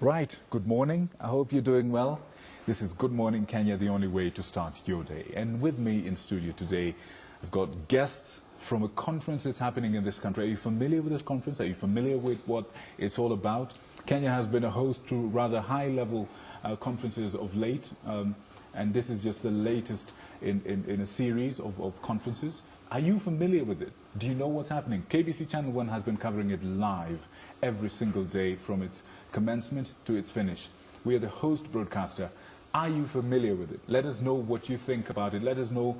Right, good morning. I hope you're doing well. This is Good Morning Kenya, the only way to start your day. And with me in studio today, I've got guests from a conference that's happening in this country. Are you familiar with this conference? Are you familiar with what it's all about? Kenya has been a host to rather high-level conferences of late, and this is just the latest in a series of conferences. Are you familiar with it? Do you know what's happening? KBC Channel 1 has been covering it live every single day from its commencement to its finish. We are the host broadcaster. Are you familiar with it? Let us know what you think about it. Let us know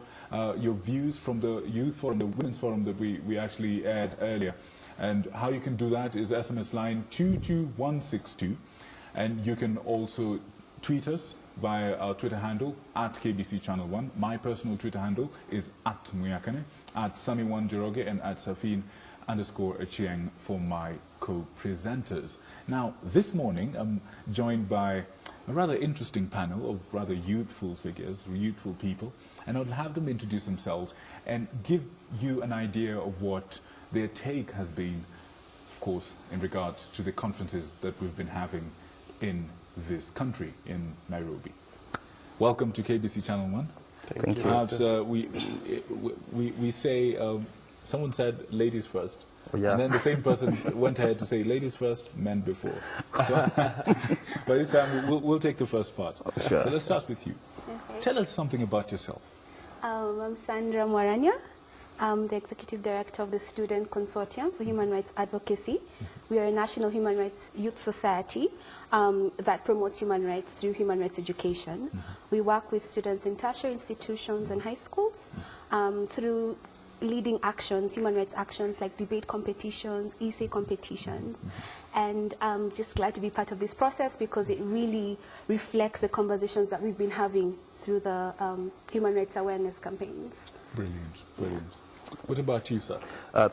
your views from the Youth Forum, the Women's Forum that we actually aired earlier. And how you can do that is SMS line 22162. And you can also tweet us via our Twitter handle at KBC Channel 1. My personal Twitter handle is at Muyakane, at Sami1Jiroge, and at Safin_Achieng for my co-presenters. Now, this morning, I'm joined by a rather interesting panel of rather youthful figures, youthful people, and I'll have them introduce themselves and give you an idea of what their take has been, of course, in regard to the conferences that we've been having in this country, in Nairobi. Welcome to KBC Channel 1. Thank you. Perhaps we say, someone said ladies first. Oh, yeah. And then the same person went ahead to say ladies first, men before. So, but this time we'll take the first part. Sure. So let's start with you. Okay. Tell us something about yourself. I'm Sandra Mwaranya. I'm the Executive Director of the Student Consortium for Human Rights Advocacy. We are a national human rights youth society that promotes human rights through human rights education. We work with students in tertiary institutions and high schools through leading actions, human rights actions like debate competitions, essay competitions. And I'm just glad to be part of this process because it really reflects the conversations that we've been having through the human rights awareness campaigns. Brilliant, brilliant. What about you, sir?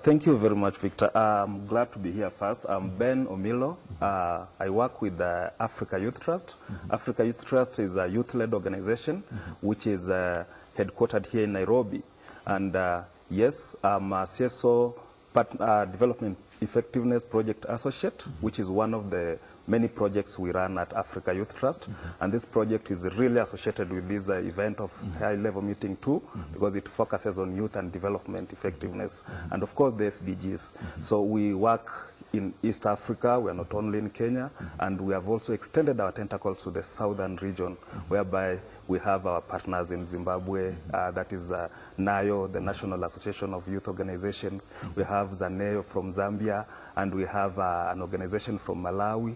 Thank you very much, Victor. I'm glad to be here first. I'm Ben Omilo. I work with the Africa Youth Trust. Africa Youth Trust is a youth-led organization which is headquartered here in Nairobi. And yes, I'm a CSO Development Effectiveness Project Associate, which is one of the many projects we run at Africa Youth Trust. And this project is really associated with this event of high-level meeting too, because it focuses on youth and development effectiveness, and of course the SDGs. So we work in East Africa, we are not only in Kenya, and we have also extended our tentacles to the southern region, whereby we have our partners in Zimbabwe, that is NAYO, the National Association of Youth Organizations. We have ZANEO from Zambia, and we have an organization from Malawi,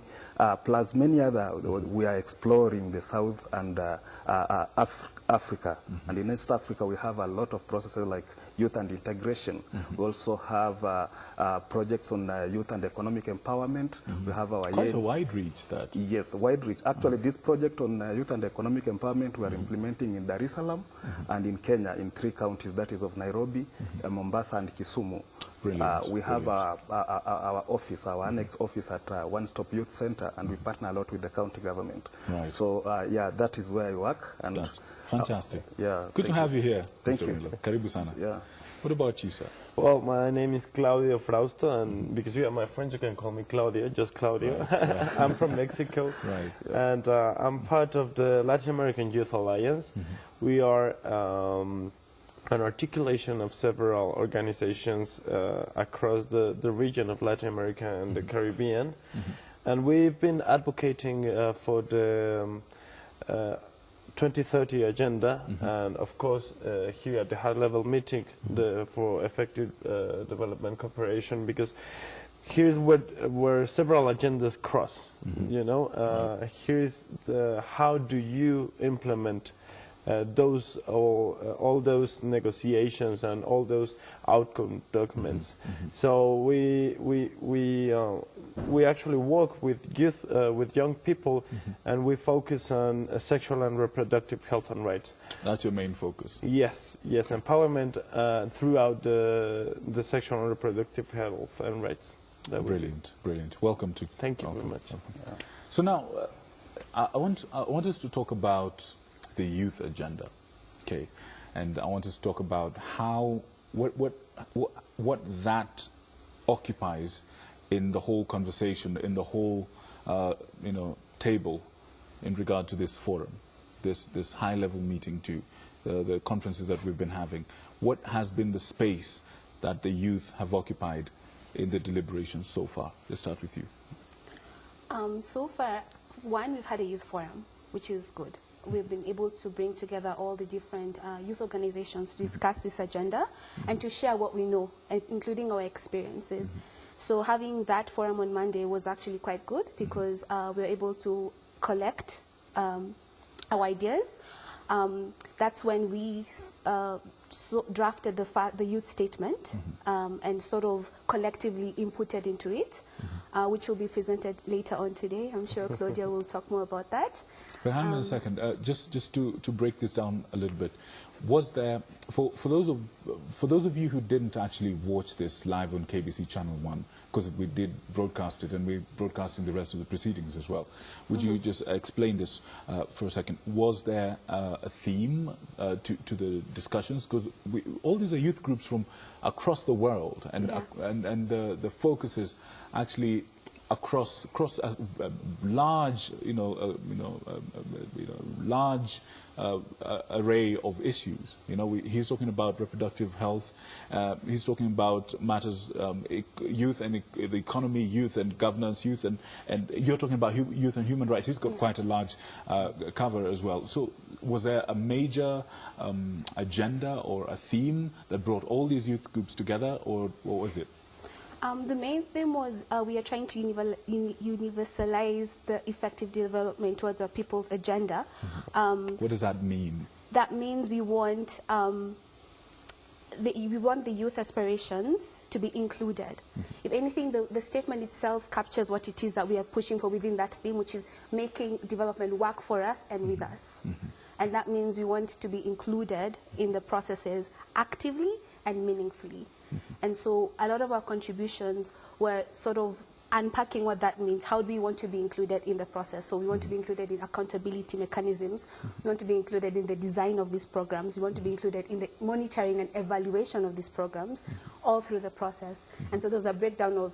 plus many other. We are exploring the South and Africa. And in East Africa, we have a lot of processes like youth and integration. We also have projects on youth and economic empowerment. We have our Quite a wide reach, that. Yes, wide reach. Actually, this project on youth and economic empowerment we are implementing in Dar es Salaam and in Kenya in 3 counties, that is of Nairobi, Mombasa and Kisumu. Brilliant, we have our office, our annex office at One Stop Youth Center, and we partner a lot with the county government. Right. So yeah, that is where I work. And That's fantastic. yeah. Good to have you here. Thank Mr. you. Milo. Karibu sana. Yeah. What about you, sir? Well, my name is Claudio Frausto, and because you are my friends, you can call me Claudio, just Claudio. Right. I'm from Mexico, Right. and I'm part of the Latin American Youth Alliance. We are an articulation of several organizations across the region of Latin America and the Caribbean. And we've been advocating for the 2030 agenda, and of course here at the high-level meeting for effective development cooperation, because here's where several agendas cross. You know, here's how do you implement all those negotiations and all those outcome documents. So we actually work with youth, with young people, and we focus on sexual and reproductive health and rights. That's your main focus. Yes, yes, empowerment throughout the sexual and reproductive health and rights. Brilliant, brilliant. Welcome to. Thank you very much. Yeah. So now, I want us to talk about the youth agenda, okay, and I want us to talk about how what that occupies in the whole conversation, in the whole, table in regard to this forum, this high-level meeting too, the conferences that we've been having? What has been the space that the youth have occupied in the deliberations so far? Let's start with you. So far, one, we've had a youth forum, which is good. We've been able to bring together all the different youth organizations to discuss this agenda and to share what we know, including our experiences. So having that forum on Monday was actually quite good because we were able to collect our ideas. That's when we drafted the youth statement and sort of collectively inputted into it, which will be presented later on today. I'm sure Claudia will talk more about that. But hang on a second, just to break this down a little bit, was there, for those of you who didn't actually watch this live on KBC Channel 1, because we did broadcast it and we're broadcasting the rest of the proceedings as well, would you just explain this for a second? Was there a theme to the discussions? Because all these are youth groups from across the world, and the focus is actually across a large, large array of issues. He's talking about reproductive health. He's talking about matters, youth and the economy, youth and governance, youth and you're talking about youth and human rights. He's got quite a large cover as well. So was there a major agenda or a theme that brought all these youth groups together, or what was it? The main theme was we are trying to universalize the effective development towards our people's agenda. What does that mean? That means we want the youth aspirations to be included. If anything, the statement itself captures what it is that we are pushing for within that theme, which is making development work for us and with us. And that means we want to be included in the processes actively and meaningfully. And so a lot of our contributions were sort of unpacking what that means. How do we want to be included in the process? So we want to be included in accountability mechanisms. We want to be included in the design of these programs. We want to be included in the monitoring and evaluation of these programs all through the process. And so there's a breakdown of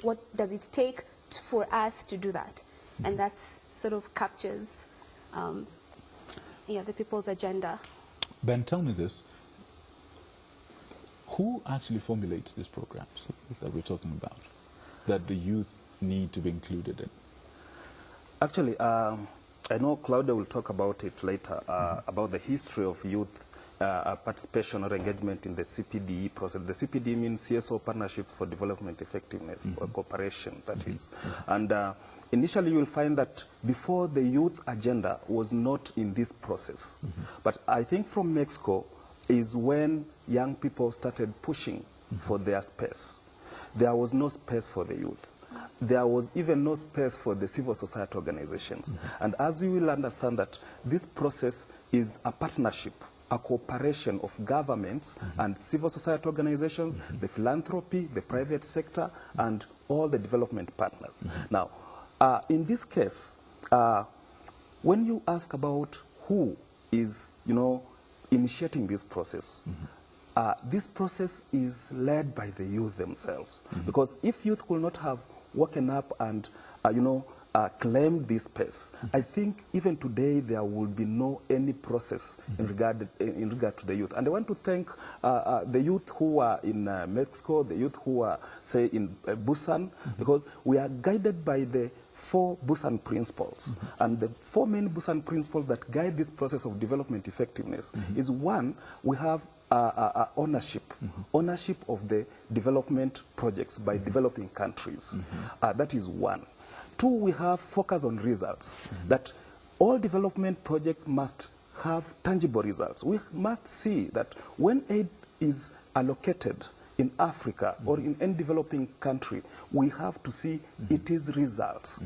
what does it take for us to do that. And that sort of captures the people's agenda. Ben, tell me this. Who actually formulates these programs that we're talking about, that the youth need to be included in? Actually, I know Claudia will talk about it later, about the history of youth participation or engagement in the CPDE process. The CPDE means CSO Partnerships for Development Effectiveness, or cooperation, that is. And initially you will find that before, the youth agenda was not in this process. But I think from Mexico is when young people started pushing for their space. There was no space for the youth. There was even no space for the civil society organizations. And as you will understand that this process is a partnership, a cooperation of governments and civil society organizations, the philanthropy, the private sector, and all the development partners. Now, in this case, when you ask about who is, initiating this process, this process is led by the youth themselves. Because if youth could not have woken up and, claimed this space, I think even today there will be no any process in regard to the youth. And I want to thank the youth who are in Mexico, the youth who are, say, in Busan, because we are guided by the 4 Busan principles. And the 4 main Busan principles that guide this process of development effectiveness is, one, we have ownership of the development projects by developing countries. That is one. 2, we have focus on results, that all development projects must have tangible results. We must see that when aid is allocated in Africa or in any developing country, we have to see it is results.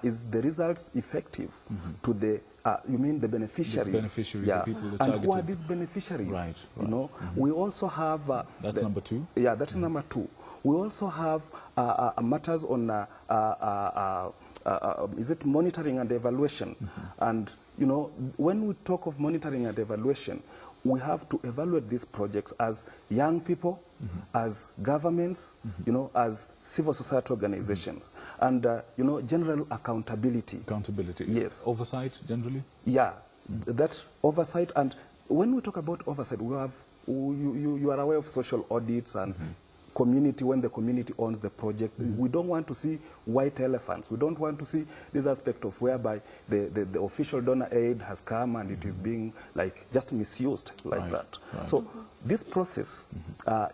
Is the results effective to the, you mean the beneficiaries? The beneficiaries, the people who are targeted. And who are these beneficiaries? Right. We also have... that's number 2? Yeah, that's number 2. We also have matters on, is it monitoring and evaluation? And, when we talk of monitoring and evaluation, we have to evaluate these projects as young people as governments, you know, as civil society organizations, and, you know, general accountability. Accountability. Yes. Oversight, generally? Yeah, that oversight. And when we talk about oversight, we have, you are aware of social audits and community, when the community owns the project. We don't want to see white elephants. We don't want to see this aspect of whereby the official donor aid has come and it is being like just misused like that. Right. So this process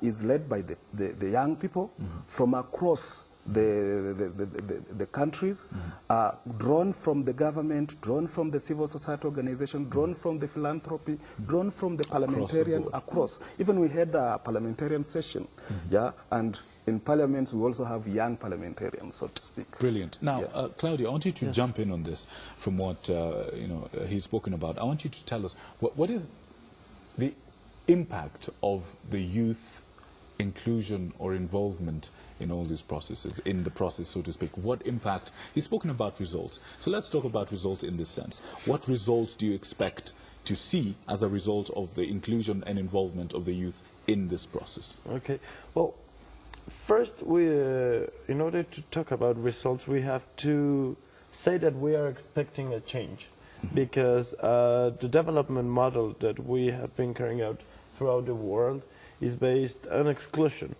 is led by the young people from across the countries, drawn from the government, drawn from the civil society organization, drawn from the philanthropy, drawn from the parliamentarians across. Even we had a parliamentarian session, yeah, and in parliaments we also have young parliamentarians, so to speak. Brilliant. Now, Claudia, I want you to jump in on this from what you know he's spoken about. I want you to tell us what is the impact of the youth inclusion or involvement in all these processes, in the process, so to speak. What impact? He's spoken about results. So let's talk about results in this sense. What results do you expect to see as a result of the inclusion and involvement of the youth in this process? Okay. Well, first, in order to talk about results, we have to say that we are expecting a change, because the development model that we have been carrying out throughout the world is based on exclusion,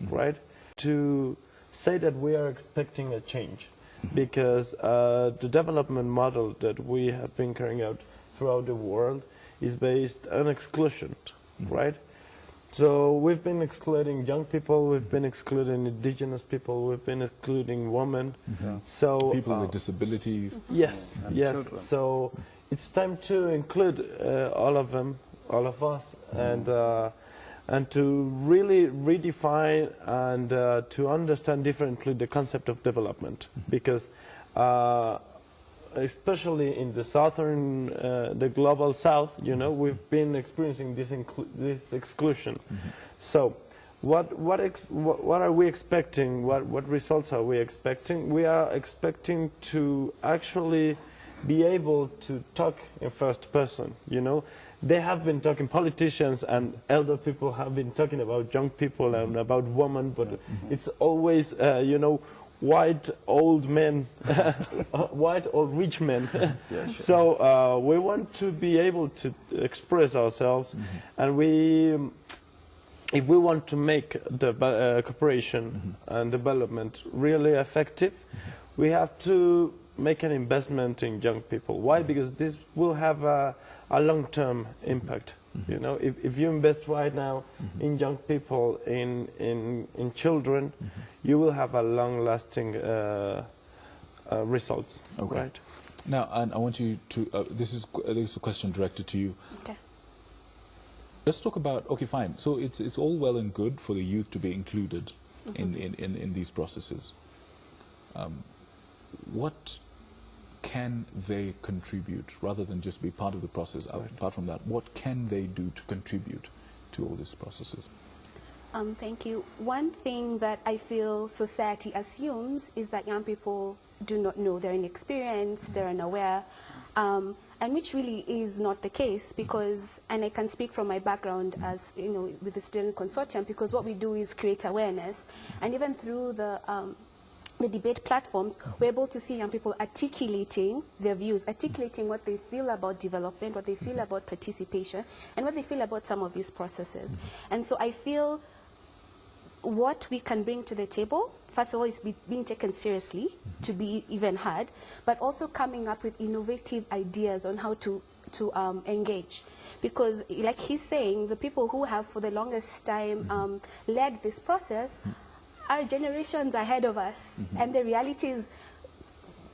right? To say that we are expecting a change, because the development model that we have been carrying out throughout the world is based on exclusion, right? So we've been excluding young people, we've been excluding indigenous people, we've been excluding women. So people with disabilities. Yes, yes. Children. So it's time to include all of them, all of us, and to really redefine and to understand differently the concept of development, because especially in the southern, the global south, you know, we've been experiencing this exclusion. So what are we expecting? What results are we expecting? We are expecting to actually be able to talk in first person, you know. They have been talking, politicians and elder people have been talking about young people and about women, but it's always, you know, white old men, white old rich men. So we want to be able to express ourselves, and if we want to make the cooperation and development really effective, we have to make an investment in young people. Why? Because this will have a long-term impact. You know, if you invest right now in young people, in children, you will have a long-lasting results. Okay. Right? Now, and I want you to. This is a question directed to you. Okay. Let's talk about. Okay, fine. So it's all well and good for the youth to be included in these processes. What can they contribute, rather than just be part of the process? Apart from that, what can they do to contribute to all these processes? Thank you. One thing that I feel society assumes is that young people do not know, they're inexperienced, they're unaware, and which really is not the case, because, and I can speak from my background as, you know, with the student consortium, because what we do is create awareness, and even through the debate platforms, we're able to see young people articulating their views, articulating what they feel about development, what they feel about participation, and what they feel about some of these processes. And so I feel what we can bring to the table, first of all, is being taken seriously, to be even heard, but also coming up with innovative ideas on how to engage. Because, like he's saying, the people who have for the longest time led this process are generations ahead of us, and the reality is,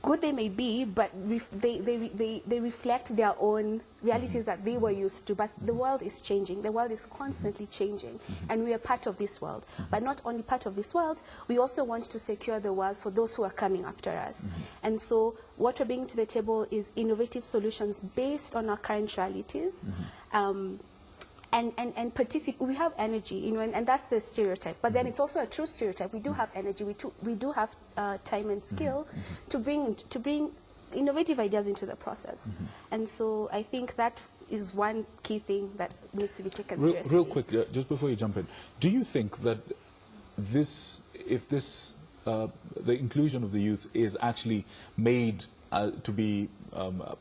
good they may be, but they reflect their own realities that they were used to. But the world is changing. The world is constantly changing, and we are part of this world. But not only part of this world, we also want to secure the world for those who are coming after us. And so what we're bringing to the table is innovative solutions based on our current realities. And participate. We have energy, you know, and that's the stereotype. But then it's also a true stereotype. We do have energy. We do have time and skill to bring innovative ideas into the process. And so I think that is one key thing that needs to be taken Real seriously. quick, just before you jump in, do you think that this, if this, the inclusion of the youth is actually made to be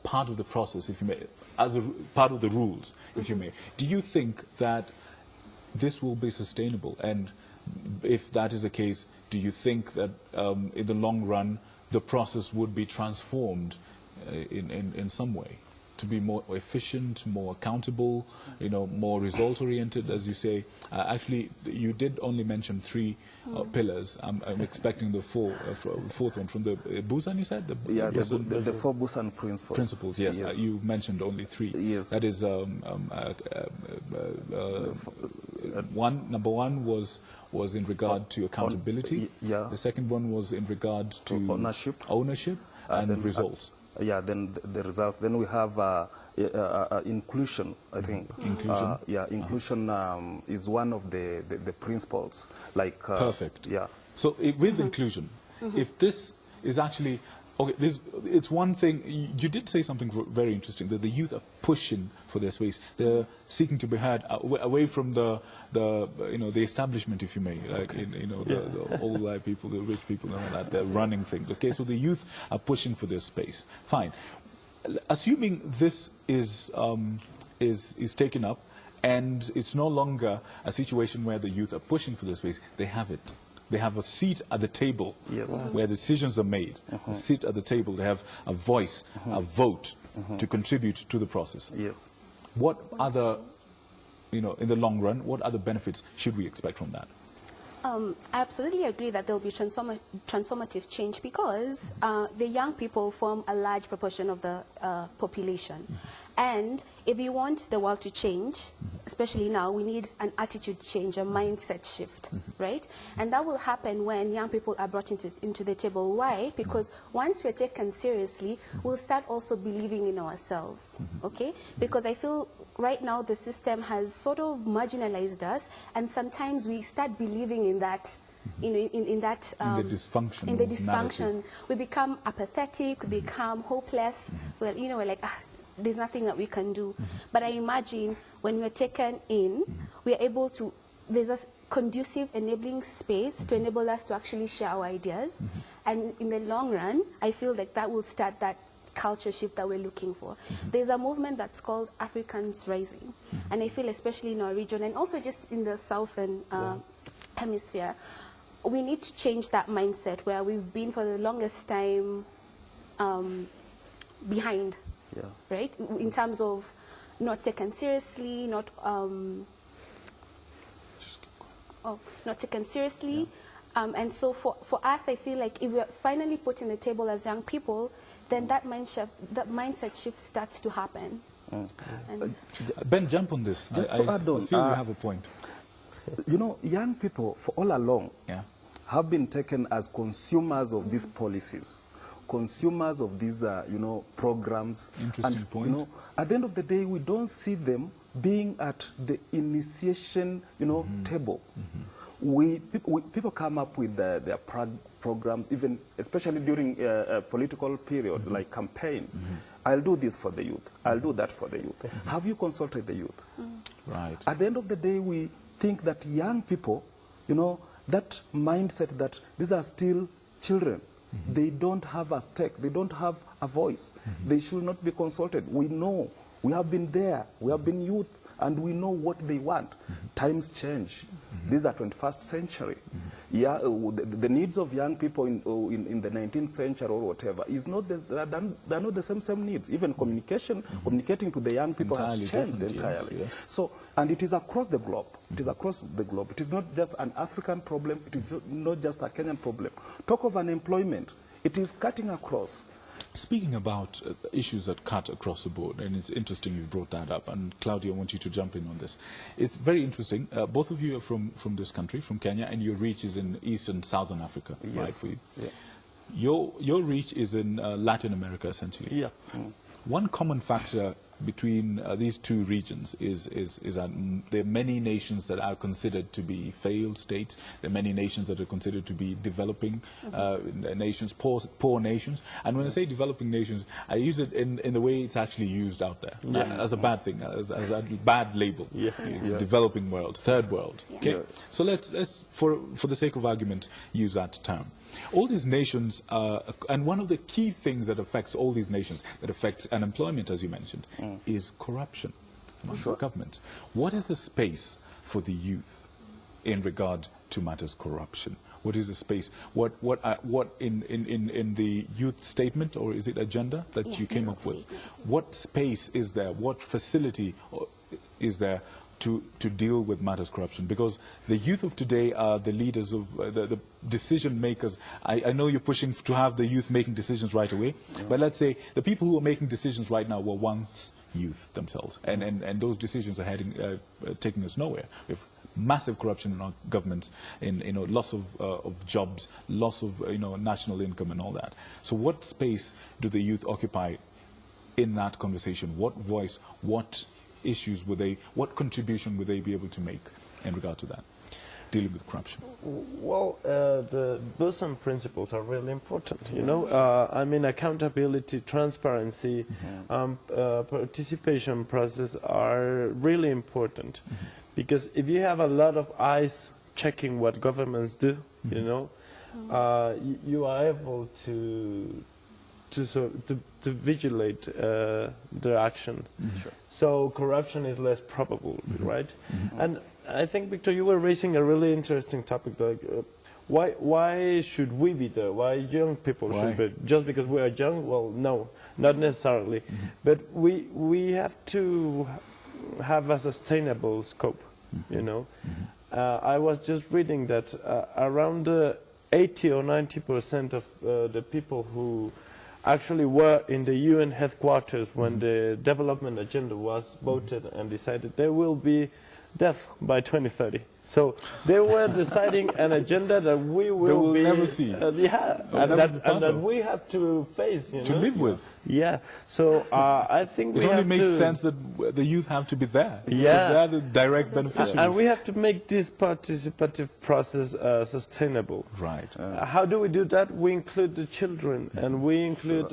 part of the process, if you may, as a part of the rules, if you may, do you think that this will be sustainable? And if that is the case, do you think that in the long run the process would be transformed in some way to be more efficient, more accountable, you know, more result-oriented, as you say? Actually, you did only mention three pillars. I'm expecting the fourth one from the Busan, you said? The four Busan principles. Principles, yes. You mentioned only three. Yes. That is, number one was in regard to accountability. Yeah. The second one was in regard to ownership and results. Then the result. Then we have inclusion, I think. Inclusion? Inclusion is one of the principles. Like Perfect. Yeah. So with inclusion, if this is actually, okay, it's one thing, you did say something very interesting, that the youth are pushing for their space. They're seeking to be heard away from the establishment, if you may, like, the old white people, the rich people, and all that, they're running things. Okay, so the youth are pushing for their space. Fine. Assuming this is taken up, and it's no longer a situation where the youth are pushing for their space, they have it. They have a seat at the table where decisions are made. A seat at the table. They have a voice, a vote to contribute to the process. Yes. What other, in the long run, what other benefits should we expect from that? I absolutely agree that there will be transformative change because the young people form a large proportion of the population. And if you want the world to change, especially now, we need an attitude change, a mindset shift, right? And that will happen when young people are brought into the table. Why? Because once we're taken seriously, we'll start also believing in ourselves, okay? Because I feel right now the system has sort of marginalized us, and sometimes we start believing in that, in the dysfunction. In the dysfunction, narrative. We become apathetic, we become hopeless. Well, we're like, there's nothing that we can do. But I imagine when we're taken in, we're able to, there's a conducive enabling space to enable us to actually share our ideas. And in the long run, I feel like that will start that culture shift that we're looking for. There's a movement that's called Africans Rising. And I feel especially in our region and also just in the southern hemisphere, we need to change that mindset where we've been for the longest time behind, right? In terms of not taken seriously, not taken seriously. And so for us, I feel like if we're finally put in the table as young people, then that mindset shift starts to happen. Ben, jump on this. Just to add on, I feel you have a point. Young people, for all along, have been taken as consumers of these policies, consumers of these, programs. Interesting point. At the end of the day, we don't see them being at the initiation, table. People come up with their programs, even especially during political periods, like campaigns. I'll do this for the youth. I'll do that for the youth. Have you consulted the youth? Right. At the end of the day, we think that young people, that mindset that these are still children. They don't have a stake. They don't have a voice. They should not be consulted. We know. We have been there. We have been youth. And we know what they want. Times change. These are 21st century. Yeah, the needs of young people in the 19th century or whatever is not they're not the same needs. Even communicating to the young people has changed entirely. Yes. So, and it is across the globe. It is across the globe. It is not just an African problem. It is not just a Kenyan problem. Talk of unemployment. It is cutting across. Speaking about issues that cut across the board, and it's interesting you've brought that up, and Claudia, I want you to jump in on this. It's very interesting. Both of you are from this country, from Kenya, and your reach is in East and Southern Africa, right? For you? Yeah. Your reach is in Latin America, essentially. Yeah. One common factor between these two regions is that there are many nations that are considered to be failed states. There are many nations that are considered to be developing nations, poor nations. And when I say developing nations, I use it in the way it's actually used out there, as a bad thing, as a bad label. It's developing world, third world. Okay, so let's for the sake of argument use that term. All these nations, and one of the key things that affects all these nations, that affects unemployment, as you mentioned, is corruption among the governments. What is the space for the youth in regard to matters corruption? What is the space? What in the youth statement, or is it agenda that you came up with? What space is there? What facility is there to deal with matters corruption? Because the youth of today are the leaders of the decision makers. I know you're pushing to have the youth making decisions right away, but let's say the people who are making decisions right now were once youth themselves, and those decisions are taking us nowhere. With massive corruption in our governments, in loss of jobs, loss of national income and all that. So what space do the youth occupy in that conversation? What voice, what issues would they, what contribution would they be able to make in regard to that, dealing with corruption? Well, the bosom principles are really important, I mean, accountability, transparency, participation process are really important, because if you have a lot of eyes checking what governments do, you are able to vigilate their action. So corruption is less probable, right? And I think, Victor, you were raising a really interesting topic, like why should we be there? Why young people should be? Just because we are young? Well, no, not necessarily. But we have to have a sustainable scope, I was just reading that around 80 or 90% of the people who actually were in the UN headquarters when the development agenda was voted and decided there will be death by 2030. So they were deciding an agenda that we will never see. And that we have to face, to live with. Yeah. So I think it only makes sense that the youth have to be there. Yeah. They are the direct beneficiaries. And we have to make this participative process sustainable. Right. How do we do that? We include the children, and we include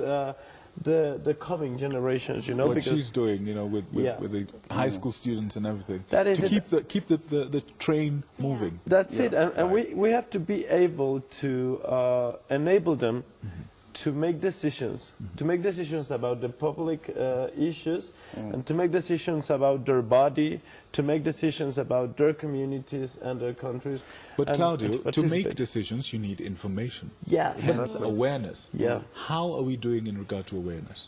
the coming generations, what she's doing, with the high school students and everything, that is to keep the train moving. That's it, and we have to be able to enable them to make decisions, about the public issues, and to make decisions about their body, to make decisions about their communities and their countries. But Claudio, to make decisions, you need information. Yeah, hence awareness. Yeah. How are we doing in regard to awareness?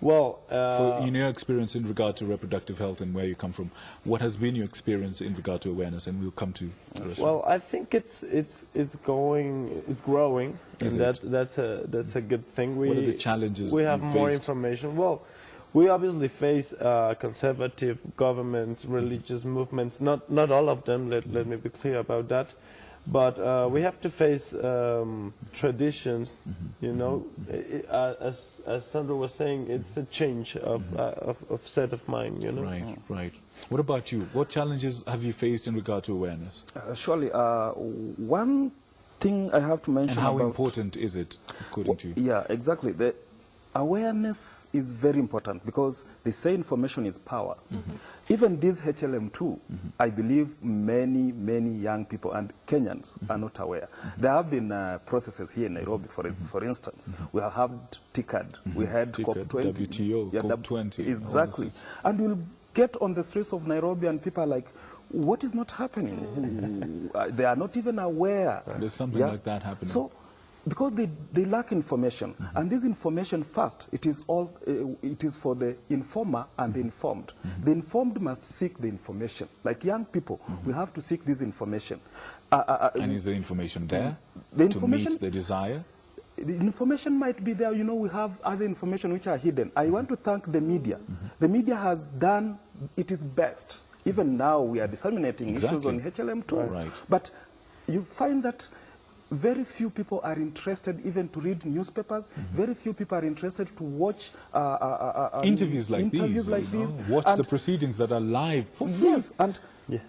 Well, so in your experience in regard to reproductive health and where you come from, what has been your experience in regard to awareness? And we'll come to the rest. Well, I think it's growing, and that's a good thing. What are the challenges we have more faced? information. Well, we obviously face conservative governments, religious movements. Not all of them. Let me be clear about that. But we have to face traditions, as Sandra was saying, it's a change of set of mind, Right. What about you? What challenges have you faced in regard to awareness? Surely, one thing I have to mention. And how important is it, according to you? Yeah, exactly. The awareness is very important, because they say information is power. Even this HLM2, I believe many young people and Kenyans are not aware. There have been processes here in Nairobi, for instance. We have had TICAD, we had COP20. WTO, COP20. Exactly. And you'll get on the streets of Nairobi and people are like, what is not happening? They are not even aware. There's something like that happening. So, because they lack information, and this information first, it is for the informer and the informed. The informed must seek the information. Like young people, we have to seek this information. And is the information there to meet the desire? The information might be there. We have other information which are hidden. I want to thank the media. The media has done its best. Even now we are disseminating issues on HLM2. Right. But you find that very few people are interested even to read newspapers. Very few people are interested to watch interviews like these. Watch the proceedings that are live for free. Yes, and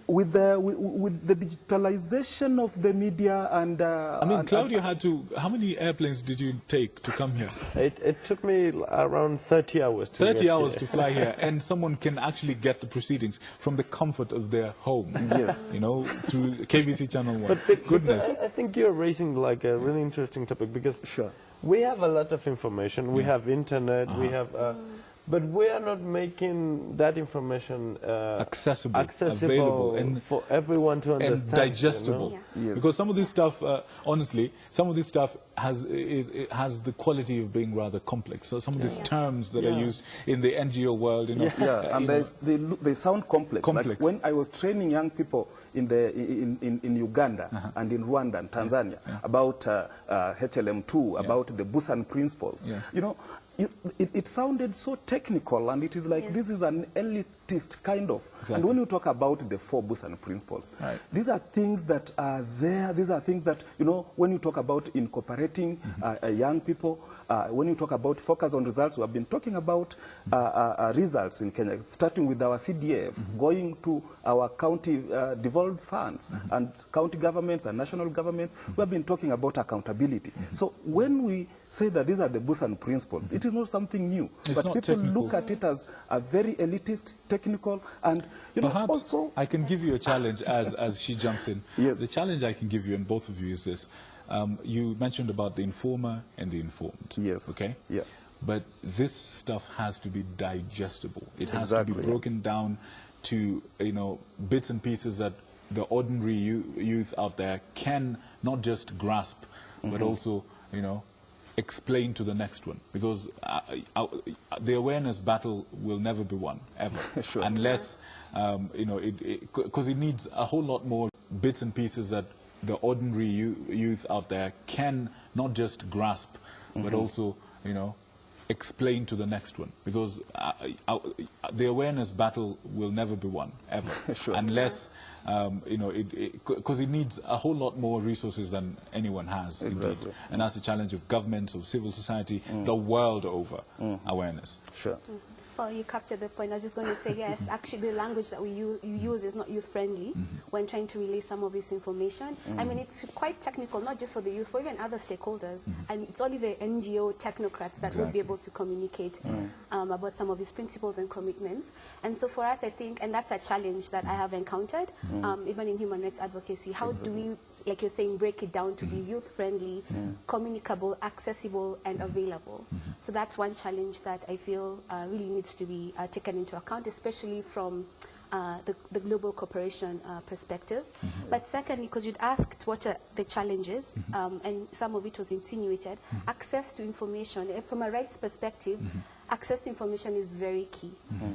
with the digitalization of the media and I mean, Claudio had to. How many airplanes did you take to come here? It took me around 30 hours. 30 hours to fly here, and someone can actually get the proceedings from the comfort of their home. Yes, you know, through KBC Channel 1. Goodness. I think you're raising like a really interesting topic because we have a lot of information. We have internet. We have. But we are not making that information accessible, available, and for everyone to understand. And digestible. You know? Because some of this stuff, honestly, some of this stuff has the quality of being rather complex. So some of these terms that are used in the NGO world, you know. And they sound complex. Like when I was training young people in Uganda and in Rwanda and Tanzania about HLM2, about the Busan principles, you know, it sounded so technical, and it is like this is an elitist kind of. And when you talk about the 4 Busan principles, these are things that are there. These are things that, you know, when you talk about incorporating young people, when you talk about focus on results, we have been talking about results in Kenya, starting with our CDF, going to our county devolved funds and county governments and national government. We have been talking about accountability. So when we say that these are the Busan principles, it is not something new. It's but people look at it as a very elitist, technical, and you know, perhaps also I can give you a challenge as she jumps in. The challenge I can give you, and both of you, is this. You mentioned about the informer and the informed. Yes. Okay? Yeah. But this stuff has to be digestible. It has to be broken down to, you know, bits and pieces that the ordinary youth out there can not just grasp, but also, you know, explain to the next one. Because the awareness battle will never be won, ever. Unless, you know, because it needs a whole lot more bits and pieces that the ordinary youth out there can not just grasp, but also, you know, explain to the next one. Because the awareness battle will never be won, ever. Unless, you know, because it needs a whole lot more resources than anyone has, indeed. And that's the challenge of governments, of civil society, the world over, awareness. Well, you captured the point. I was just going to say, yes, actually the language that you use is not youth-friendly when trying to relay some of this information. I mean, it's quite technical, not just for the youth, for even other stakeholders. And it's only the NGO technocrats that will be able to communicate about some of these principles and commitments. And so for us, I think, and that's a challenge that I have encountered, even in human rights advocacy, how do we, like you're saying, break it down to be youth-friendly, communicable, accessible, and available. So that's one challenge that I feel really needs to be taken into account, especially from the global cooperation perspective. But secondly, because you'd asked what are the challenges, and some of it was insinuated, access to information. From a rights perspective, access to information is very key.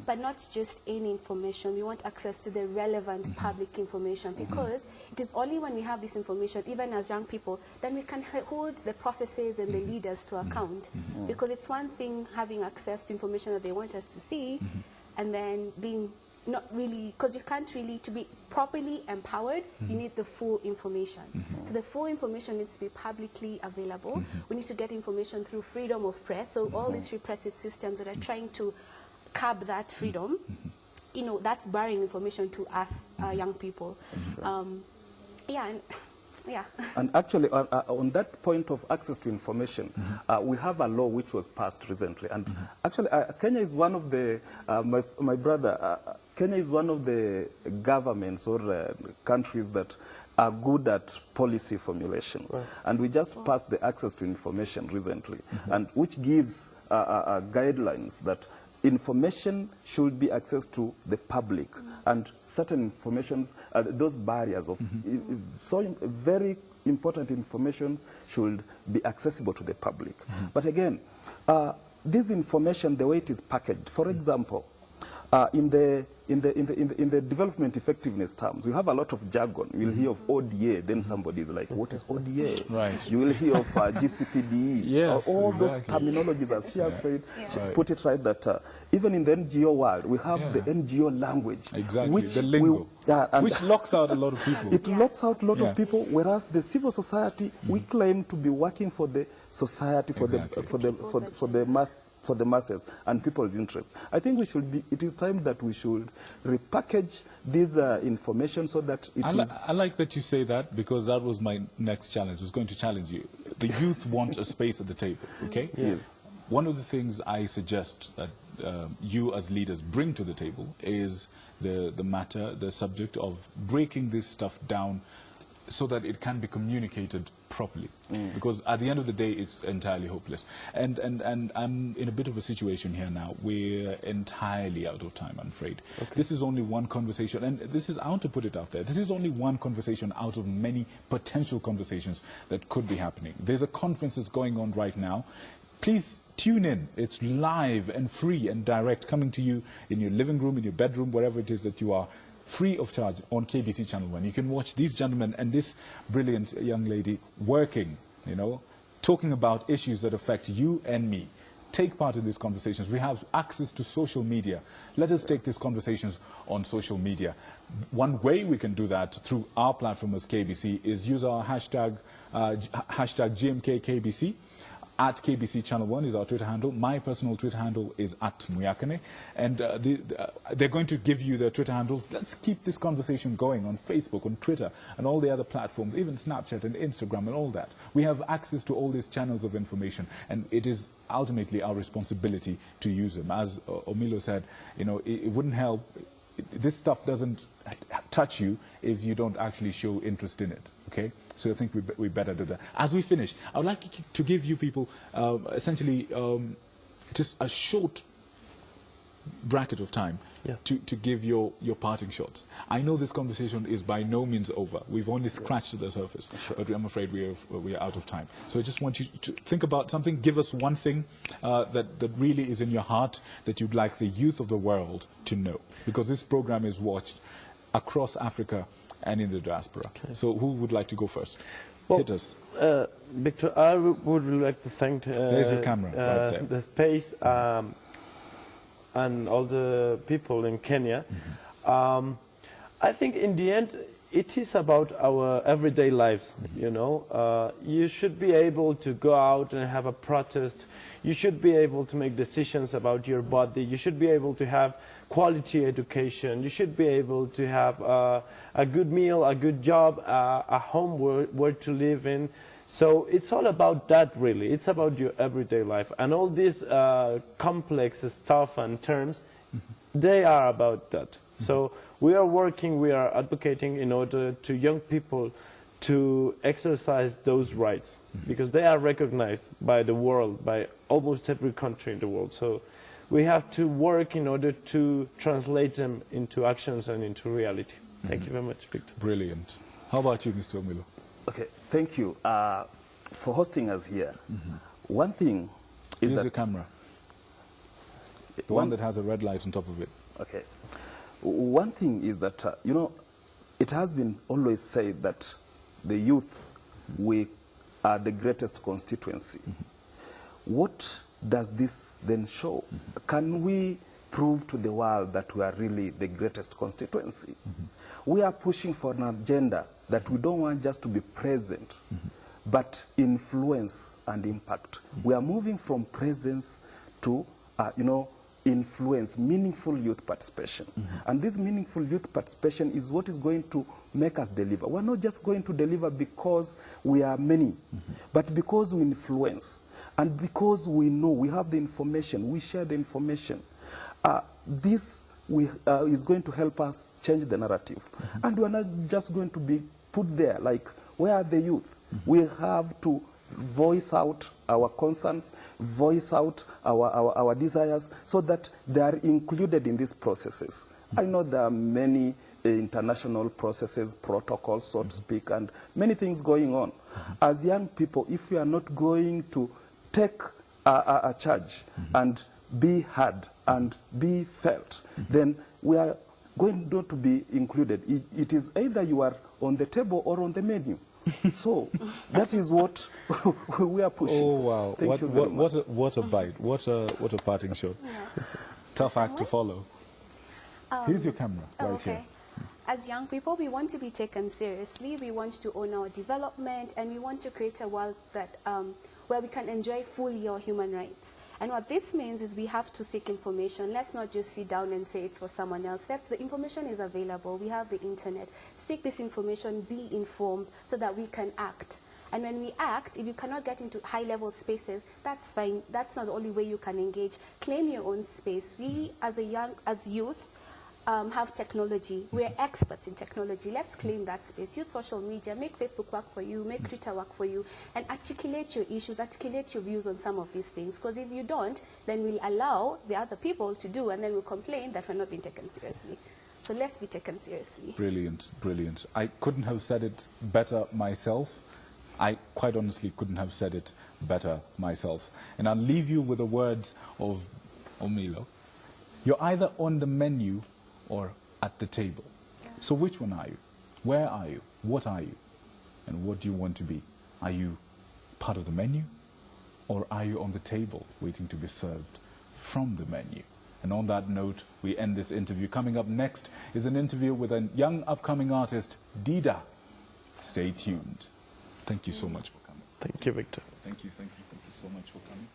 But not just any information. We want access to the relevant public information, because it is only when we have this information, even as young people, then we can hold the processes and the leaders to account. Because it's one thing having access to information that they want us to see, and then being not really, because you can't really, to be properly empowered, you need the full information. So the full information needs to be publicly available. We need to get information through freedom of press. So all these repressive systems that are trying to curb that freedom, you know, that's barring information to us young people. And actually, on that point of access to information, we have a law which was passed recently. And actually, Kenya is one of the, my brother, Kenya is one of the governments or countries that are good at policy formulation. And we just passed the access to information recently, and which gives guidelines that information should be accessed to the public, and certain informations, those barriers of so very important information should be accessible to the public. But again, this information, the way it is packaged, for example, in the in the development effectiveness terms, we have a lot of jargon. You'll hear of ODA, then somebody is like, what is ODA? Right. You will hear of GCPDE. Yes, all those exactly. terminologies, as she has said, she Right. put it right that even in the NGO world, we have the NGO language. Exactly, which the lingo, and which locks out a lot of people. it locks out a lot Yeah. of people, whereas the civil society, we claim to be working for the society, for Exactly. for the masses and people's interest. I think we should be. It is time that we should repackage this information so that it is. I like that you say that, because that was my next challenge. I was going to challenge you. The youth want a space at the table. Okay. Yes. One of the things I suggest that you as leaders bring to the table is the subject of breaking this stuff down so that it can be communicated properly. Because at the end of the day, it's entirely hopeless. And I'm in a bit of a situation here now. We're entirely out of time, I'm afraid. Okay. This is only one conversation, and this is, I want to put it out there, this is only one conversation out of many potential conversations that could be happening. There's a conference that's going on right now. Please tune in. It's live and free and direct, coming to you in your living room, in your bedroom, wherever it is that you are, free of charge on KBC Channel 1. You can watch these gentlemen and this brilliant young lady working, you know, talking about issues that affect you and me. Take part in these conversations. We have access to social media. Let us take these conversations on social media. One way we can do that through our platform as KBC is use our hashtag GMKKBC. At KBC Channel 1 is our Twitter handle. My personal Twitter handle is @Muyakane. And they're going to give you their Twitter handles. Let's keep this conversation going on Facebook, on Twitter, and all the other platforms, even Snapchat and Instagram and all that. We have access to all these channels of information, and it is ultimately our responsibility to use them. As Omilo said, you know, it wouldn't help. This stuff doesn't touch you if you don't actually show interest in it, okay? So I think we better do that. As we finish, I would like to give you people essentially just a short bracket of time to give your parting shots. I know this conversation is by no means over. We've only scratched the surface, but I'm afraid we are out of time. So I just want you to think about something. Give us one thing that really is in your heart that you'd like the youth of the world to know, because this program is watched across Africa and in the diaspora. Okay. So who would like to go first? Well, hit us. Victor, I would really like to thank there's your camera, right there. The space and all the people in Kenya. Mm-hmm. I think in the end, it is about our everyday lives, you know. You should be able to go out and have a protest. You should be able to make decisions about your body. You should be able to have quality education. You should be able to have a good meal, a good job, a home where to live in. So it's all about that, really. It's about your everyday life. And all these complex stuff and terms, they are about that. So we are working, we are advocating in order to young people to exercise those rights, because they are recognized by the world, by almost every country in the world. So we have to work in order to translate them into actions and into reality. Thank you very much, Victor. Brilliant. How about you, Mr. Omilo? Okay, thank you for hosting us here. One thing is Here's that... the camera. The one that has a red light on top of it. Okay. One thing is that, you know, it has been always said that the youth, we are the greatest constituency. What does this then show? Can we prove to the world that we are really the greatest constituency? We are pushing for an agenda that we don't want just to be present, but influence and impact. We are moving from presence to, you know, influence, meaningful youth participation. And this meaningful youth participation is what is going to make us deliver. We're not just going to deliver because we are many, but because we influence. And because we know, we have the information, we share the information. This is going to help us change the narrative. And we're not just going to be put there, like, where are the youth? We have to voice out our concerns, voice out our desires, so that they are included in these processes. I know there are many international processes, protocols, so to speak, and many things going on. As young people, if we are not going to take a charge and be heard and be felt, then we are going not to be included. It is either you are on the table or on the menu. So that is what we are pushing. Oh wow! Thank you very much. What a bite! What a parting shot! Tough act to follow. Here's your camera right here. As young people, we want to be taken seriously. We want to own our development, and we want to create a world that where we can enjoy fully our human rights. And what this means is we have to seek information. Let's not just sit down and say it's for someone else. The information is available. We have the internet. Seek this information, be informed, so that we can act. And when we act, if you cannot get into high-level spaces, that's fine. That's not the only way you can engage. Claim your own space. We, as youth, have technology. We're experts in technology. Let's claim that space. Use social media. Make Facebook work for you. Make Twitter work for you. And articulate your issues. Articulate your views on some of these things. Because if you don't, then we'll allow the other people to do, and then we'll complain that we're not being taken seriously. So let's be taken seriously. Brilliant, brilliant. I couldn't have said it better myself. I quite honestly couldn't have said it better myself. And I'll leave you with the words of Omilo. You're either on the menu or at the table. So which one are you? Where are you? What are you? And what do you want to be? Are you part of the menu? Or are you on the table waiting to be served from the menu? And on that note, we end this interview. Coming up next is an interview with a young upcoming artist, Dida. Stay tuned. Thank you so much for coming. Thank you, Victor. Thank you so much for coming.